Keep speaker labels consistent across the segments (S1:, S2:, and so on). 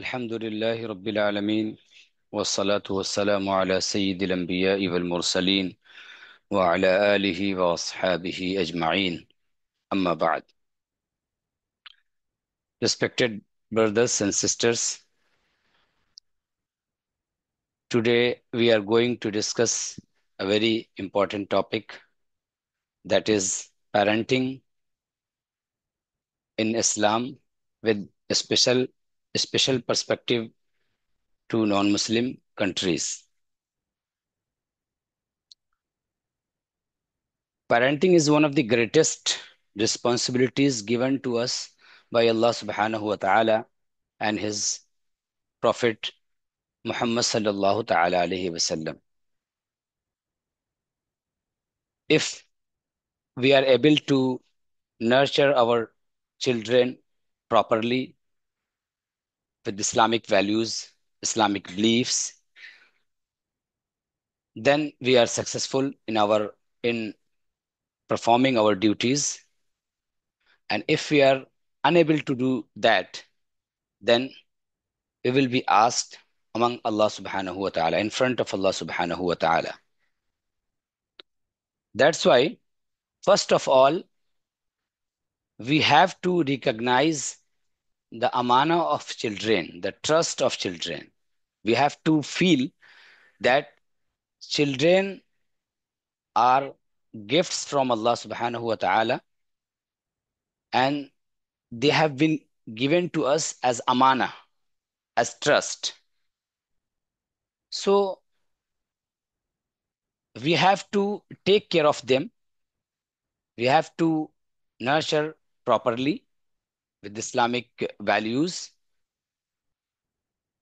S1: الحمد لله رب العالمين والصلاة والسلام على سيد الأنبياء والمرسلين وعلى آله وأصحابه أجمعين أما بعد. Respected brothers and sisters, today we are going to discuss a very important topic, that is parenting in Islam, with a special perspective to non-Muslim countries. Parenting is one of the greatest responsibilities given to us by Allah subhanahu wa ta'ala and His Prophet Muhammad sallallahu ta'ala alayhi wasallam. If we are able to nurture our children properly with Islamic values, Islamic beliefs, then we are successful in performing our duties. And if we are unable to do that, then we will be asked among Allah subhanahu wa ta'ala, in front of Allah subhanahu wa ta'ala. That's why, first of all, we have to recognize the amana of children, the trust of children. We have to feel that children are gifts from Allah subhanahu wa ta'ala, and they have been given to us as amana, as trust. So we have to take care of them. We have to nurture properly with Islamic values.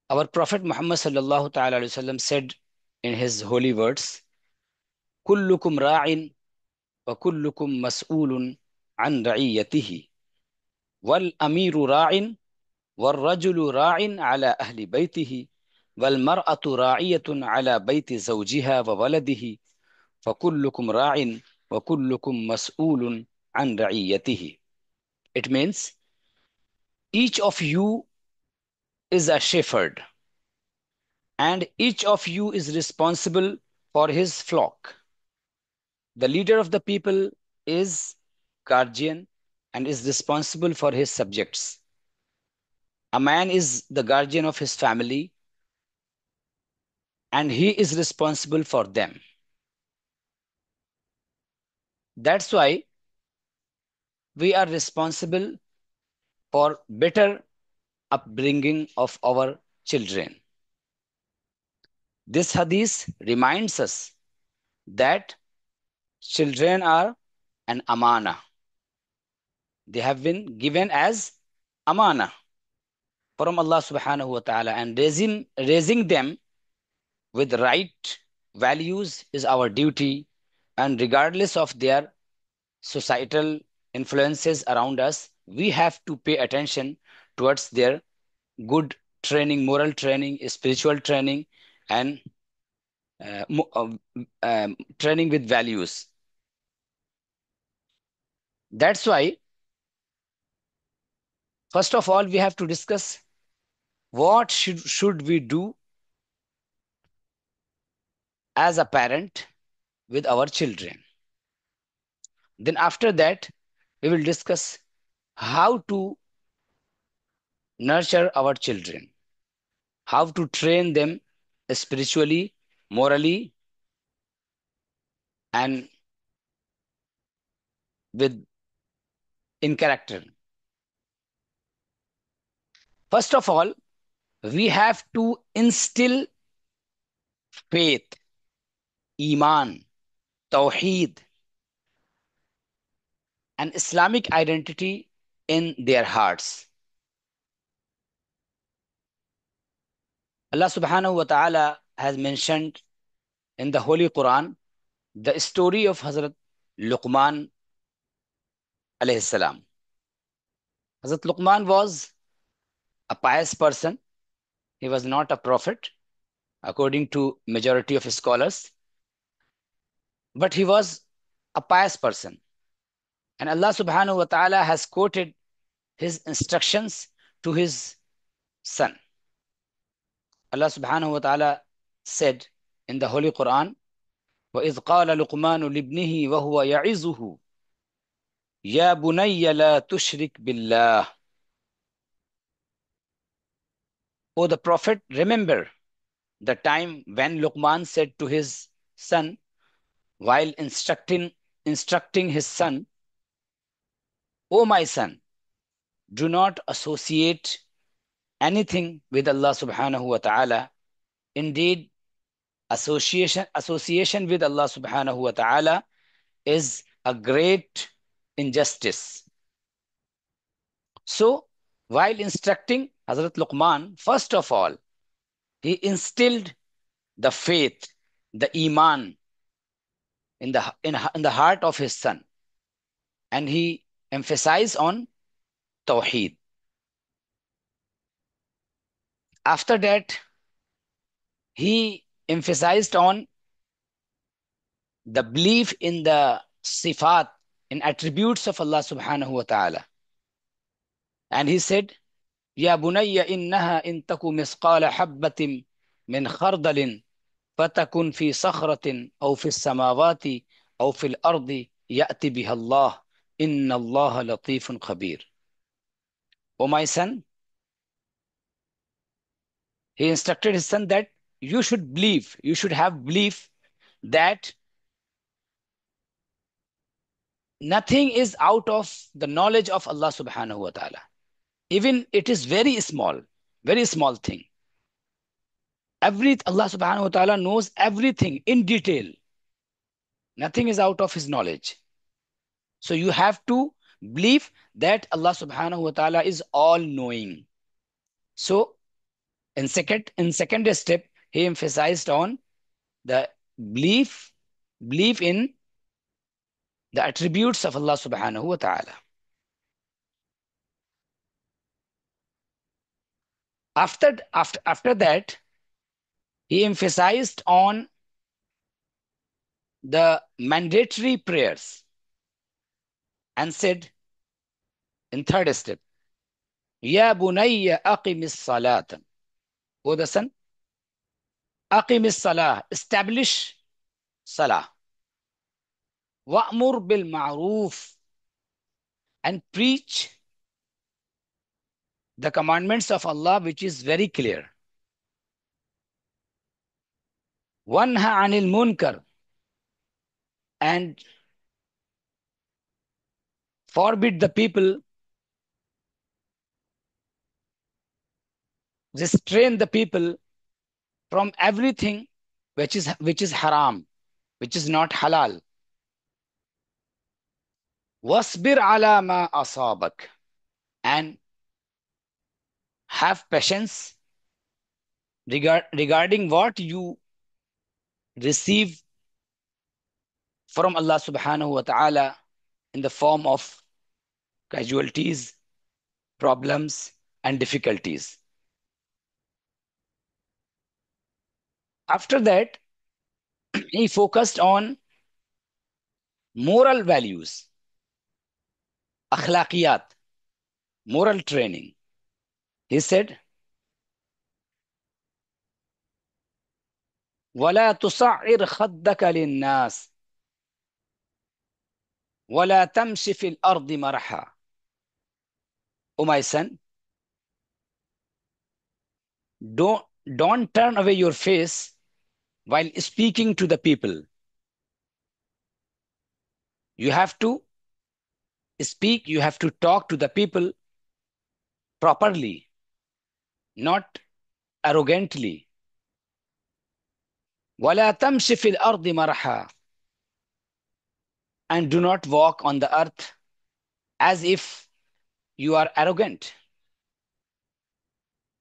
S1: Our Prophet Muhammad sallallahu ta'ala alayhi wasallam said in his holy words, "Kullukum ra'in wa kullukum mas'ulun an ra'iyatihi, wal amiru ra'in, wal rajulu ra'in ala ahli baytihi, wal mar'atu ra'iyatun ala bayti zawjiha wa waladihi, fa kullukum ra'in wa kullukum mas'ulun an ra'iyatihi." It means each of you is a shepherd, and each of you is responsible for his flock. The leader of the people is guardian and is responsible for his subjects. A man is the guardian of his family, and he is responsible for them. That's why we are responsible for better upbringing of our children. This hadith reminds us that children are an amana. They have been given as amana from Allah subhanahu wa ta'ala, and raising them with right values is our duty, and regardless of their societal influences around us, we have to pay attention towards their good training, moral training, spiritual training, and training with values. That's why, first of all, we have to discuss what should we do as a parent with our children. Then after that, we will discuss how to nurture our children, how to train them spiritually, morally, and in character. First of all, we have to instill faith, iman, tawheed, and Islamic identity in their hearts. Allah subhanahu wa ta'ala has mentioned in the Holy Quran the story of Hazrat Luqman alayhi salam. Hazrat Luqman was a pious person. He was not a prophet, according to majority of scholars, but he was a pious person. And Allah subhanahu wa ta'ala has quoted his instructions to his son. Allah subhanahu wa ta'ala said in the Holy Quran, وَإِذْ قَالَ لُقْمَانُ لِابْنِهِ وَهُوَ يَعِظُهُ يَا بُنَيَّ لَا تُشْرِكْ بِاللَّهِ. O the Prophet, remember the time when Luqman said to his son, while instructing his son, O my son, do not associate anything with Allah subhanahu wa ta'ala. Indeed, association with Allah subhanahu wa ta'ala is a great injustice. So, while instructing Hazrat Luqman, first of all, he instilled the faith, the iman in the heart of his son, and he emphasized on tawheed. After that, he emphasized on the belief in the sifat, in attributes of Allah subhanahu wa ta'ala. And he said, يا بني إنها إن تك مثقال حبة من خردل فتكن في صخرة أو في السماوات أو في الأرض يأتي بها الله إن الله لطيف خبير. O my son, he instructed his son that you should believe, you should have belief that nothing is out of the knowledge of Allah subhanahu wa ta'ala. Even it is very small thing. Allah subhanahu wa ta'ala knows everything in detail. Nothing is out of his knowledge. So you have to believe that Allah subhanahu wa ta'ala is all knowing. So in second step, he emphasized on the belief in the attributes of Allah subhanahu wa ta'ala. After that, he emphasized on the mandatory prayers and said in third step, Ya bunayya aqimis salatan. O the son, aqimis salah, establish salah. Wa'mur bil ma'roof, and preach the commandments of Allah, which is very clear. Wanha anil munkar, and forbid the people, restrain the people from everything which is haram, which is not halal. Wasbir ala ma asabak, and have patience regarding what you receive from Allah subhanahu wa ta'ala in the form of casualties, problems, and difficulties. After that, he focused on moral values, akhlaqiyat, moral training. He said, وَلَا تُصَعِّرْ خَدَّكَ لِلنَّاسِ وَلَا تَمْشِ فِي الْأَرْضِ مَرْحًا. O my son, don't turn away your face while speaking to the people. You have to speak, you have to talk to the people properly, not arrogantly. وَلَا تَمْشِ فِي الْأَرْضِ مَرْحًا, and do not walk on the earth as if you are arrogant.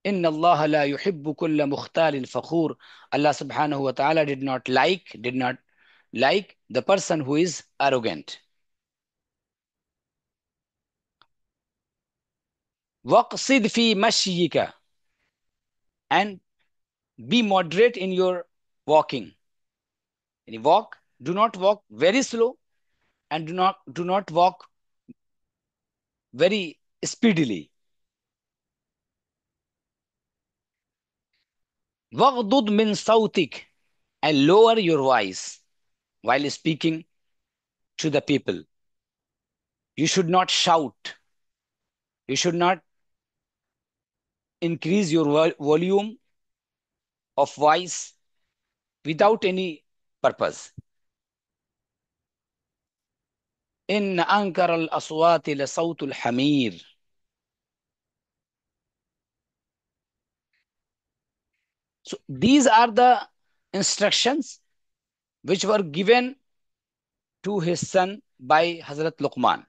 S1: إِنَّ اللَّهَ لَا يُحِبُّ كُلَّ مُخْتَالٍ فَخُورٍ. Allah subhanahu wa ta'ala did not like the person who is arrogant. وَقْصِدْ فِي مَشْيِكَ, and be moderate in your walking. When you walk, do not walk very slow, and do not walk very speedily. وَغْضُضْ مِنْ صَوْتِكَ, and lower your voice while speaking to the people. You should not shout. You should not increase your volume of voice without any purpose. إِنَّ أَنْكَرَ الْأَصْوَاتِ لَصَوْتُ الْحَمِيرِ. So these are the instructions which were given to his son by Hazrat Luqman.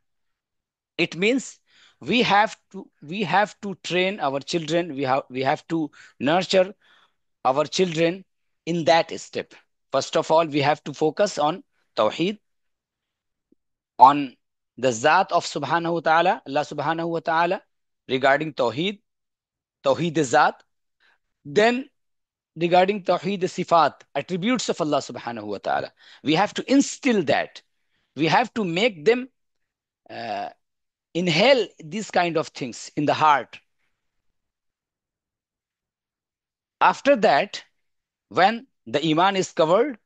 S1: It means we have to train our children. We have to nurture our children in that step. First of all, we have to focus on Tawheed, on the Zat of Subhanahu wa Ta'ala, Allah Subhanahu wa Ta'ala, regarding Tawheed, Tawheed Zat. Then regarding Tawheed Sifat, attributes of Allah Subhanahu wa Ta'ala. We have to instill that. We have to make them uh, inhale these kind of things in the heart. After that, when the Iman is covered,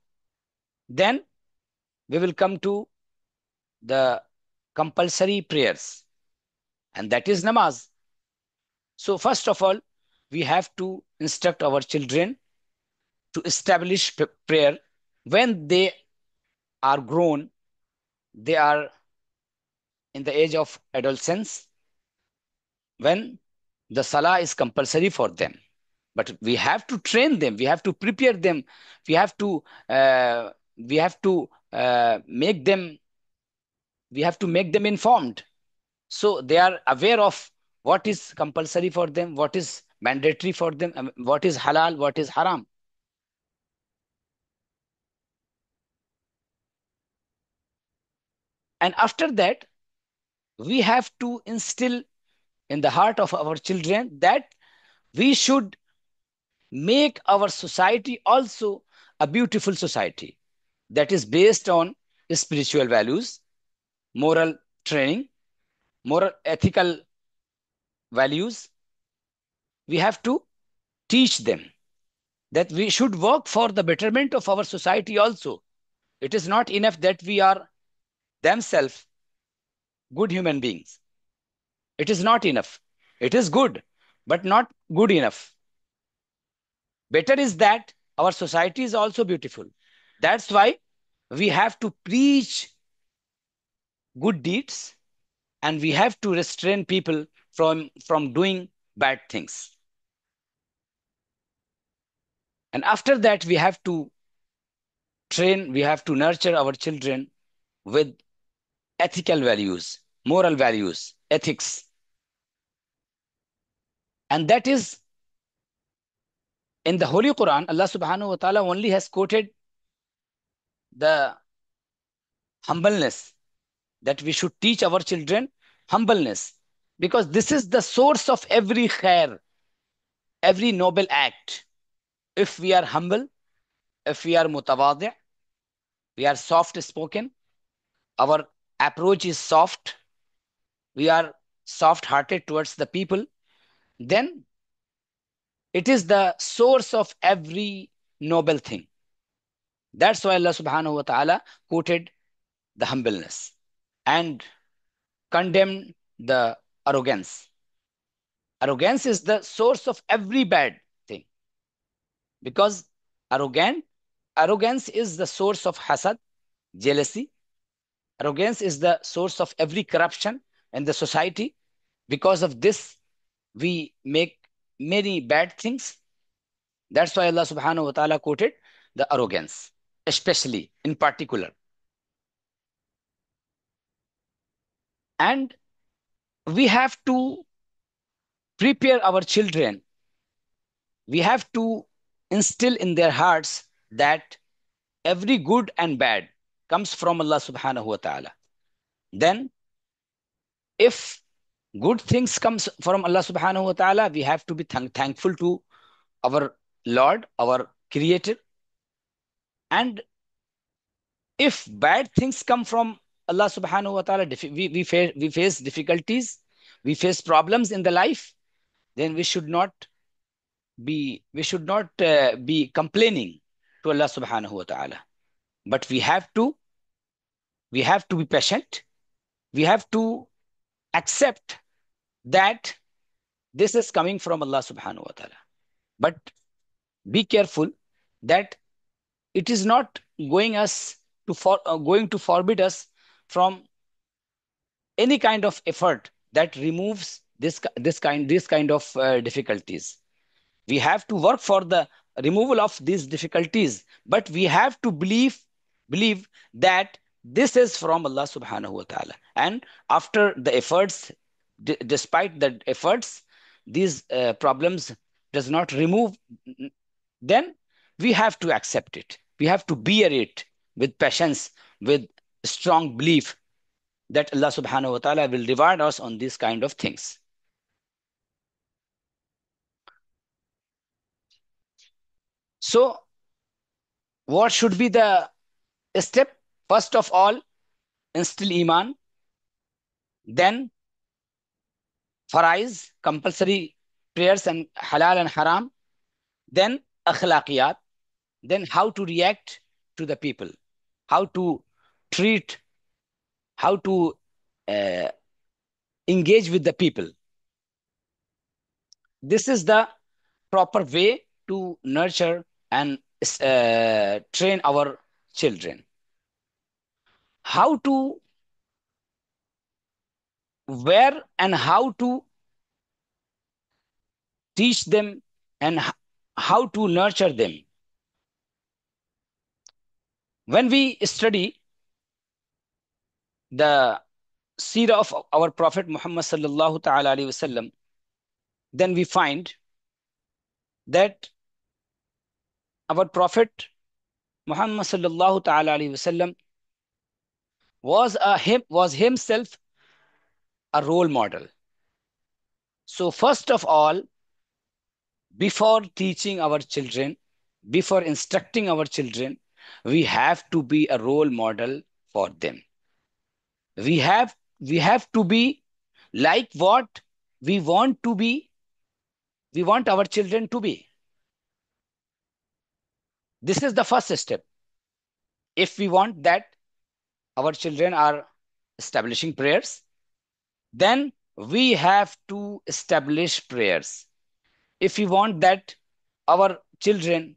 S1: then we will come to the compulsory prayers, and that is namaz. So first of all, we have to instruct our children to establish prayer. When they are grown, they are in the age of adolescence, when the salah is compulsory for them. But we have to train them, we have to prepare them, we have to uh, we have to make them we have to make them informed, so they are aware of what is compulsory for them, what is mandatory for them, what is halal, what is haram. And after that, we have to instill in the heart of our children that we should make our society also a beautiful society that is based on spiritual values, moral training, moral ethical values. We have to teach them that we should work for the betterment of our society also. It is not enough that we are themselves good human beings. It is not enough. It is good, but not good enough. Better is that our society is also beautiful. That's why we have to preach good deeds, and we have to restrain people from doing bad things. And after that, we have to train, we have to nurture our children with ethical values, moral values, ethics. And that is in the Holy Quran, Allah subhanahu wa ta'ala only has quoted the humbleness, that we should teach our children humbleness, because this is the source of every khair, every noble act. If we are humble, if we are mutawadi', we are soft spoken, our approach is soft, we are soft hearted towards the people, then it is the source of every noble thing. That's why Allah subhanahu wa ta'ala quoted the humbleness and condemned the arrogance. Arrogance is the source of every bad thing, because arrogance is the source of hasad, jealousy. Arrogance is the source of every corruption in the society. Because of this, we make many bad things. That's why Allah subhanahu wa ta'ala quoted the arrogance, especially in particular. And we have to prepare our children. We have to instill in their hearts that every good and bad comes from Allah subhanahu wa ta'ala. Then if good things comes from Allah subhanahu wa ta'ala, we have to be thankful to our Lord, our Creator. And if bad things come from Allah subhanahu wa ta'ala, we face difficulties, we face problems in the life, then we should not be complaining to Allah subhanahu wa ta'ala, but we have to be patient. We have to accept that this is coming from Allah subhanahu wa ta'ala. But be careful that it is not going to forbid us from any kind of effort that removes this kind of difficulties. We have to work for the removal of these difficulties, but we have to believe that this is from Allah subhanahu wa ta'ala. And after the efforts, despite the efforts, these problems does not remove, then we have to accept it. We have to bear it with patience, with strong belief that Allah subhanahu wa ta'ala will reward us on these kind of things. So what should be the step? First of all, instill iman, then faraiz, compulsory prayers and halal and haram, then akhlaqiyat, then how to react to the people, how to treat, how to uh, engage with the people. This is the proper way to nurture and train our children. Where and how to teach them and how to nurture them. When we study the seerah of our Prophet Muhammad sallallahu ta'ala alayhi wasallam, then we find that our Prophet Muhammad sallallahu ta'ala alayhi wasallam was himself a role model. So first of all, before teaching our children, before instructing our children, we have to be a role model for them. We have to be like what we want to be, we want our children to be. This is the first step. If we want that our children are establishing prayers, then we have to establish prayers. If we want that our children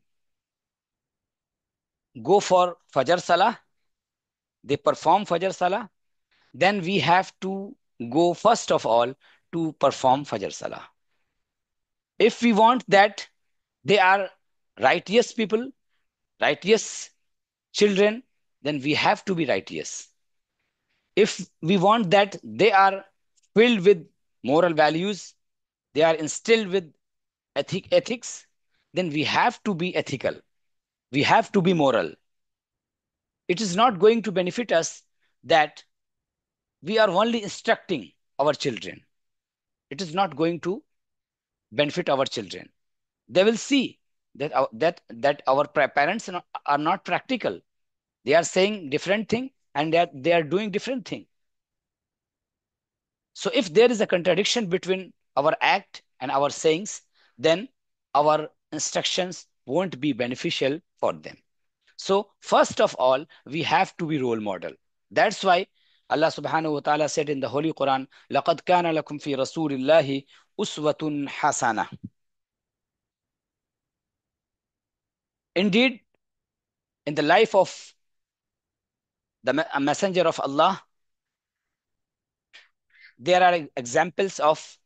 S1: go for Fajr Salah, they perform Fajr Salah, then we have to go first of all to perform Fajr Salah. If we want that they are righteous people, righteous children, then we have to be righteous. If we want that they are filled with moral values, they are instilled with ethics, then we have to be ethical. We have to be moral. It is not going to benefit us that we are only instructing our children. It is not going to benefit our children. They will see that our parents are not practical. They are saying different thing and they are doing different thing. So if there is a contradiction between our act and our sayings, then our instructions won't be beneficial for them. So first of all, we have to be role model. That's why Allah subhanahu wa ta'ala said in the Holy Quran, لَقَدْ كَانَ لَكُمْ فِي رَسُولِ اللَّهِ أُسْوَةٌ حَسَنَةٌ. Indeed, in the life of the messenger of Allah, there are examples of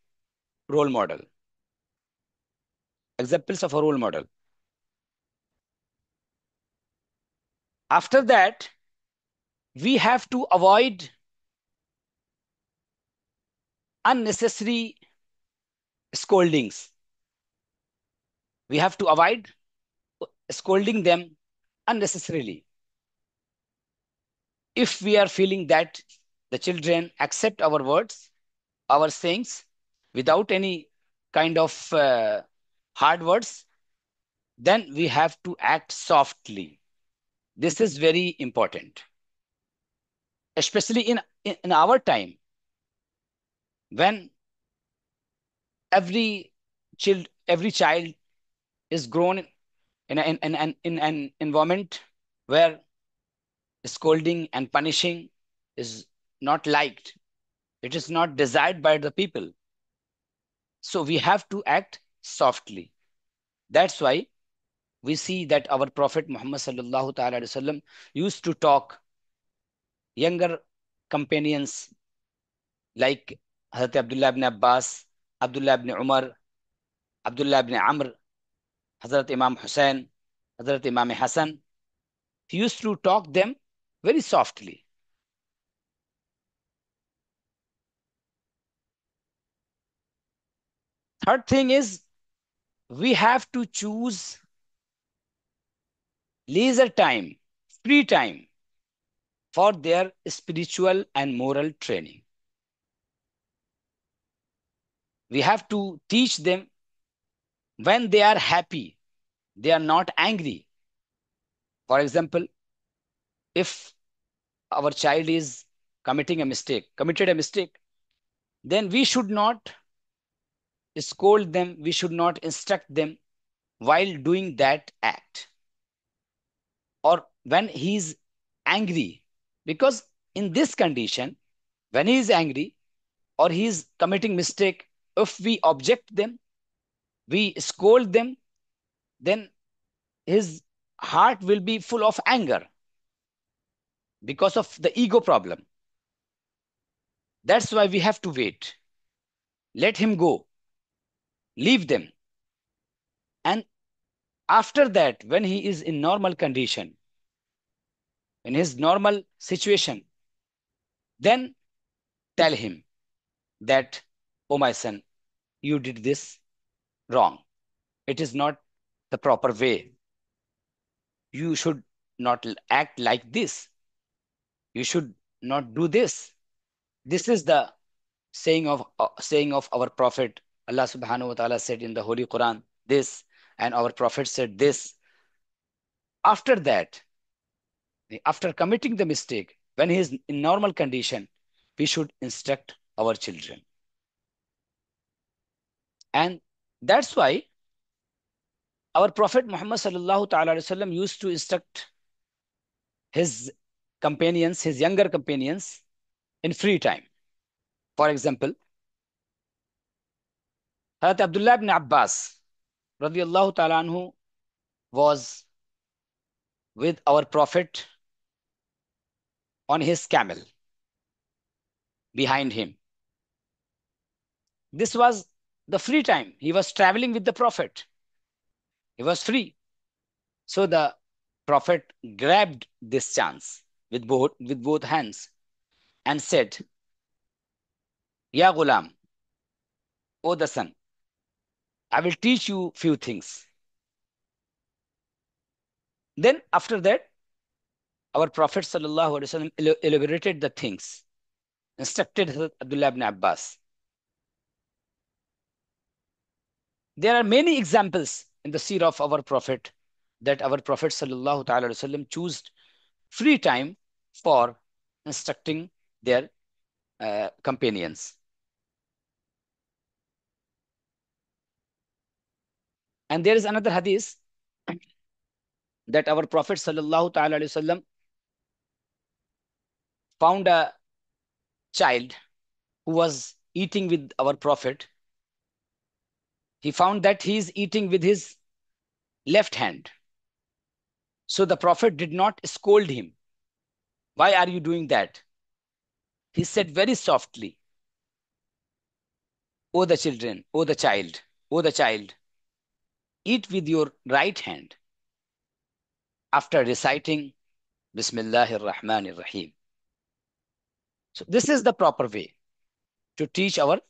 S1: role model. Examples of a role model. After that, we have to avoid unnecessary scoldings. We have to avoid scolding them unnecessarily. If we are feeling that the children accept our words, our sayings, without any kind of hard words, then we have to act softly. This is very important. Especially in our time, when every child is grown in an environment where scolding and punishing is not liked. It is not desired by the people. So we have to act softly. That's why we see that our Prophet Muhammad sallallahu ta'ala alaihi wasallam used to talk younger companions like Hazrat Abdullah ibn Abbas, Abdullah ibn Umar, Abdullah ibn Amr, Hazrat Imam Hussein, Hazrat Imam Hassan. He used to talk them very softly. Third thing is we have to choose leisure time, free time for their spiritual and moral training. We have to teach them when they are happy, they are not angry. For example, if our child is committed a mistake, then we should not scold them, we should not instruct them while doing that act or when he is angry. Because in this condition, when he is angry or he is committing mistake, if we object them, we scold them, then his heart will be full of anger because of the ego problem. That's why we have to wait. Let him go. Leave them. And after that, when he is in normal condition, in his normal situation, then tell him that, oh my son, you did this wrong. It is not the proper way. You should not act like this. You should not do this. This is the saying of our Prophet. Allah subhanahu wa ta'ala said in the Holy Quran this, and our Prophet said this. After that, after committing the mistake, when he is in normal condition, we should instruct our children. And that's why our Prophet Muhammad sallallahu ta'ala alaihi wasallam used to instruct his companions, his younger companions, in free time. For example, Hazrat Abdullah ibn Abbas radiyallahu ta'ala anhu was with our Prophet on his camel behind him. This was the free time. He was traveling with the Prophet. He was free. So the Prophet grabbed this chance with both hands and said, Ya Ghulam, O the son, I will teach you few things. Then after that, our Prophet sallallahu alaihi wasallam elaborated the things, instructed Abdullah ibn Abbas. There are many examples in the seerah of our Prophet that our Prophet sallallahu ta'ala alaihi wasallam chose free time for instructing their companions. And there is another hadith that our Prophet sallallahu ta'ala alaihi wasallam found a child who was eating with our Prophet. He found that he is eating with his left hand. So the Prophet did not scold him. Why are you doing that? He said very softly, O the children, O the child, eat with your right hand after reciting Bismillahir Rahmanir Rahim. So this is the proper way to teach our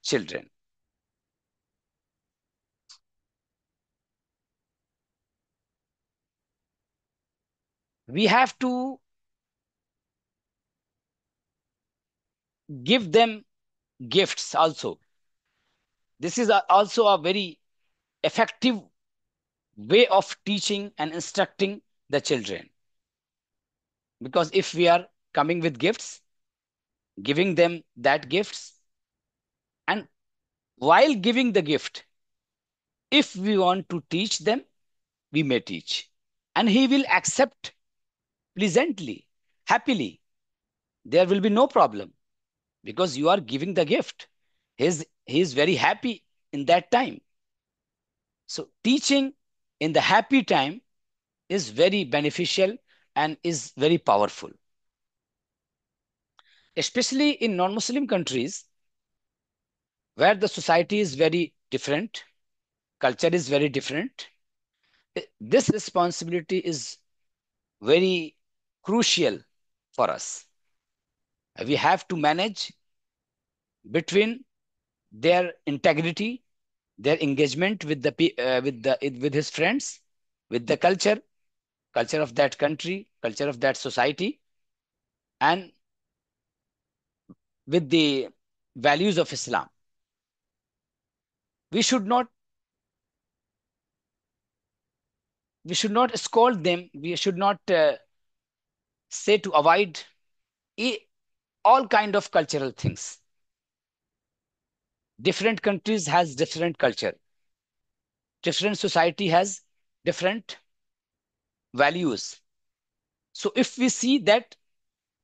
S1: children. We have to give them gifts also. This is also a very effective way of teaching and instructing the children. Because if we are coming with gifts, giving them that gifts, and while giving the gift, If we want to teach them, we may teach. And he will accept pleasantly, happily. There will be no problem because you are giving the gift. He is very happy in that time. So teaching in the happy time is very beneficial and is very powerful. Especially in non-Muslim countries where the society is very different, culture is very different. This responsibility is very crucial for us. We have to manage between their integrity, their engagement with with his friends, with the culture of that country, culture of that society, and with the values of Islam. We should not scold them. We should not say to avoid e- all kind of cultural things. Different countries has different culture. Different society has different values. So if we see that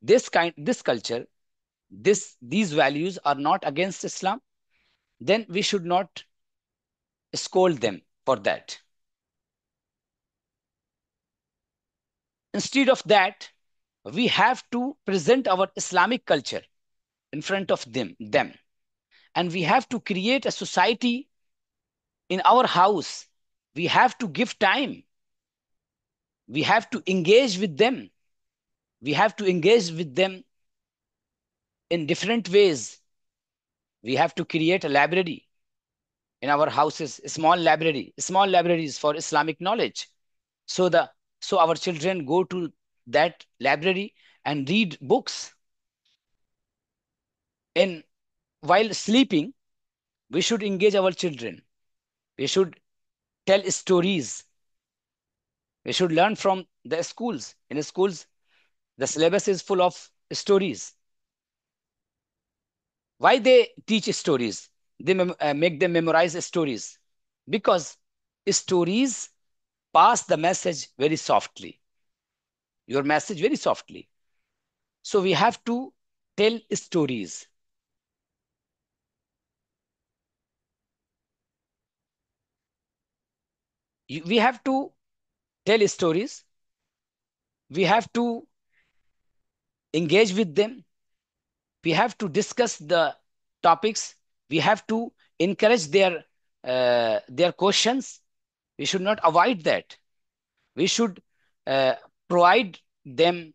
S1: this culture, these values are not against Islam, then we should not scold them for that. Instead of that, we have to present our Islamic culture in front of them. And we have to create a society in our house. We have to give time. We have to engage with them. We have to engage with them in different ways. We have to create a library in our houses, small libraries for Islamic knowledge. So our children go to that library and read books. And while sleeping, we should engage our children. We should tell stories. We should learn from the schools. In schools, the syllabus is full of stories. Why they teach stories? They make them memorize stories because stories pass the message very softly. Your message very softly. So we have to tell stories. We have to tell stories. We have to engage with them. We have to discuss the topics. We have to encourage their questions. We should not avoid that. We should uh, provide them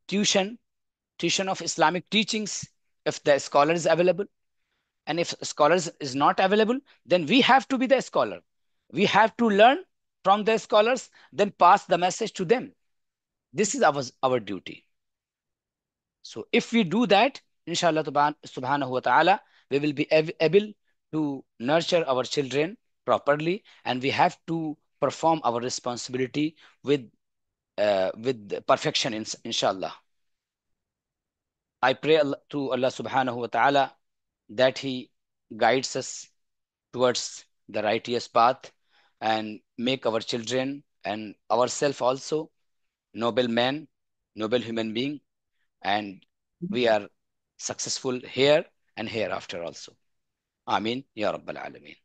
S1: tuition, tuition of Islamic teachings if the scholar is available. And if scholars is not available, then we have to be the scholar. We have to learn from the scholars, then pass the message to them. This is our duty. So if we do that, inshallah subhanahu wa ta'ala, we will be able to nurture our children properly, and we have to perform our responsibility with perfection, inshallah. I pray to Allah subhanahu wa ta'ala that He guides us towards the righteous path and make our children and ourselves also noble men, noble human being, and we are successful here and hereafter also. Amin. Ya Rabbal Alameen.